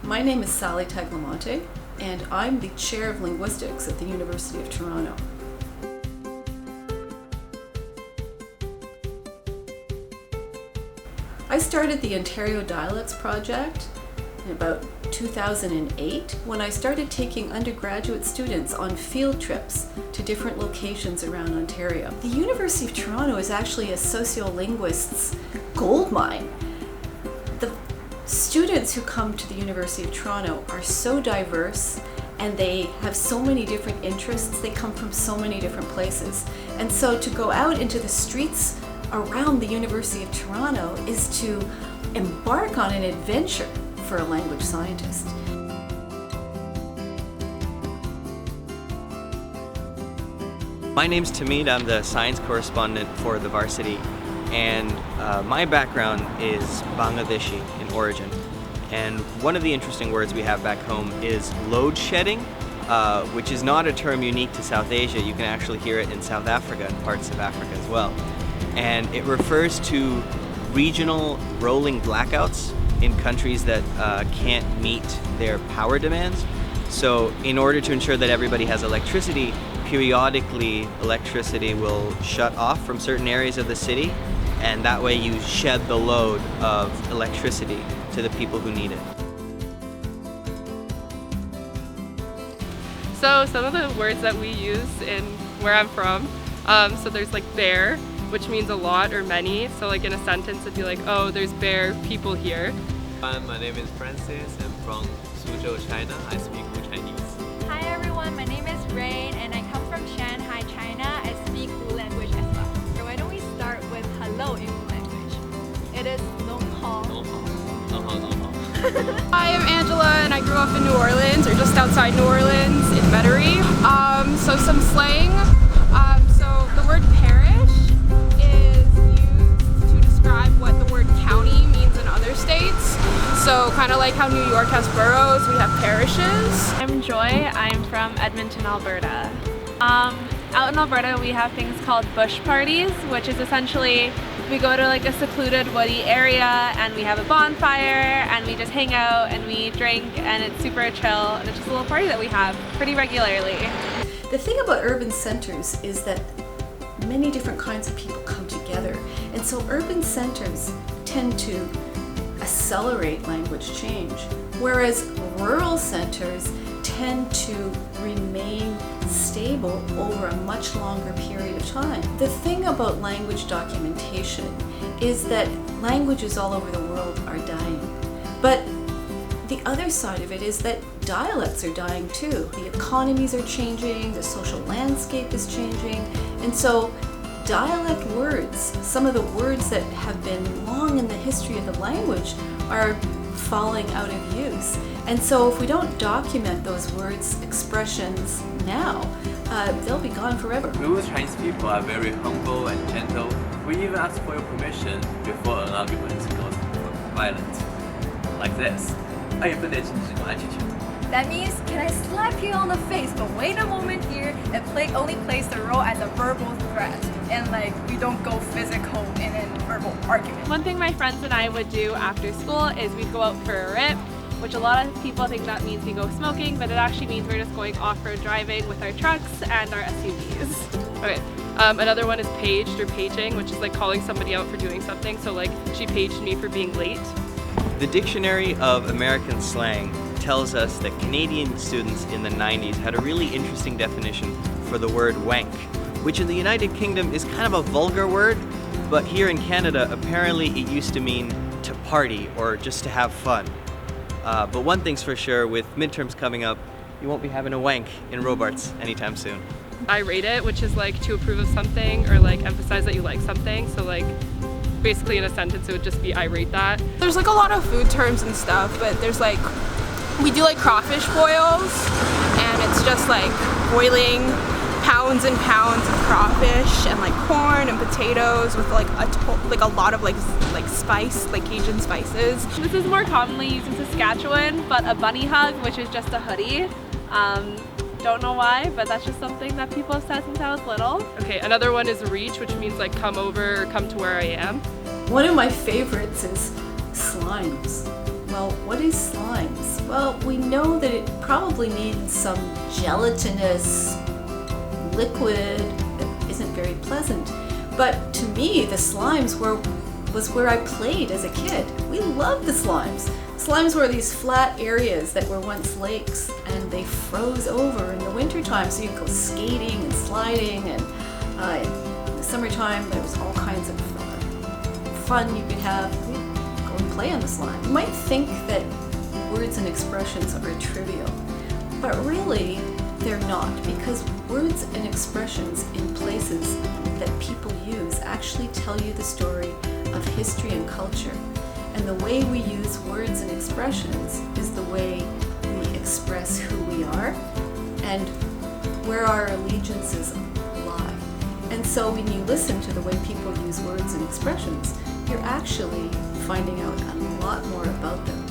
My name is Sali Tagliamonte, and I'm the Chair of Linguistics at the University of Toronto. I started the Ontario Dialects project in about 2008 when I started taking undergraduate students on field trips to different locations around Ontario. The University of Toronto is actually a sociolinguist's goldmine. The students who come to the University of Toronto are so diverse and they have so many different interests. They come from so many different places. And so to go out into the streets around the University of Toronto is to embark on an adventure for a language scientist. My name's Tamid, I'm the science correspondent for the Varsity, and my background is Bangladeshi in origin. And one of the interesting words we have back home is load shedding, which is not a term unique to South Asia. You can actually hear it in South Africa and parts of Africa as well. And it refers to regional rolling blackouts in countries that can't meet their power demands. So in order to ensure that everybody has electricity, periodically electricity will shut off from certain areas of the city, and that way you shed the load of electricity to the people who need it. So some of the words that we use in where I'm from, so there's like bear, which means a lot or many. So like in a sentence it'd be like, oh, there's bear people here. My name is Francis. I'm from Suzhou, China. I speak Chinese. Hi everyone, my name is Rain and I come from Shanghai, China. I speak Wu language as well. So why don't we start with hello in Wu language? It is no hao. No hao. Hi, I'm Angela and I grew up in New Orleans, or just outside New Orleans in Metairie. So some slang. So the word parish is used to describe what the word county means in other states. So kind of like how New York has boroughs, we have parishes. I'm Joy. I'm from Edmonton, Alberta. Out in Alberta we have things called bush parties, which is essentially we go to like a secluded woody area and we have a bonfire and we just hang out and we drink and it's super chill and it's just a little party that we have pretty regularly. The thing about urban centers is that many different kinds of people come together, and so urban centers tend to accelerate language change, whereas rural centers tend to remain stable over a much longer period of time. The thing about language documentation is that languages all over the world are dying. But the other side of it is that dialects are dying too. The economies are changing, the social landscape is changing, and so dialect words, some of the words that have been long in the history of the language, are falling out of use. And so if we don't document those words, expressions now, they'll be gone forever. We Chinese people are very humble and gentle. We even ask for your permission before an argument goes violent. Like this. That means, can I slap you on the face? But wait a moment here, it only plays the role as a verbal threat. And like, we don't go physical in a verbal argument. One thing my friends and I would do after school is we'd go out for a rip, which a lot of people think that means we go smoking, but it actually means we're just going off-road driving with our trucks and our SUVs. Okay, another one is paged or paging, which is like calling somebody out for doing something. So like, she paged me for being late. The Dictionary of American Slang tells us that Canadian students in the 90s had a really interesting definition for the word wank, which in the United Kingdom is kind of a vulgar word, but here in Canada apparently it used to mean to party or just to have fun. But one thing's for sure, with midterms coming up, you won't be having a wank in Robarts anytime soon. I rate it, which is like to approve of something or like emphasize that you like something. So like basically in a sentence it would just be I rate that. There's like a lot of food terms and stuff, but there's like, we do like crawfish boils, and it's just like boiling pounds and pounds of crawfish and like corn and potatoes with like a lot of like spice, like Cajun spices. This is more commonly used in Saskatchewan, but a bunny hug, which is just a hoodie. Don't know why, but that's just something that people have said since I was little. Okay, another one is reach, which means like come over or come to where I am. One of my favorites is slimes. Well, what is slimes? Well, we know that it probably needs some gelatinous liquid that isn't very pleasant. But to me, the slimes was where I played as a kid. We loved the slimes. Slimes were these flat areas that were once lakes, and they froze over in the wintertime, so you could go skating and sliding, and in the summertime there was all kinds of fun you could have. We'd go and play on the slime. You might think that words and expressions are trivial, but really they're not, because words and expressions in places that people use actually tell you the story of history and culture. And the way we use words and expressions is the way we express who we are and where our allegiances lie. And so when you listen to the way people use words and expressions, you're actually finding out a lot more about them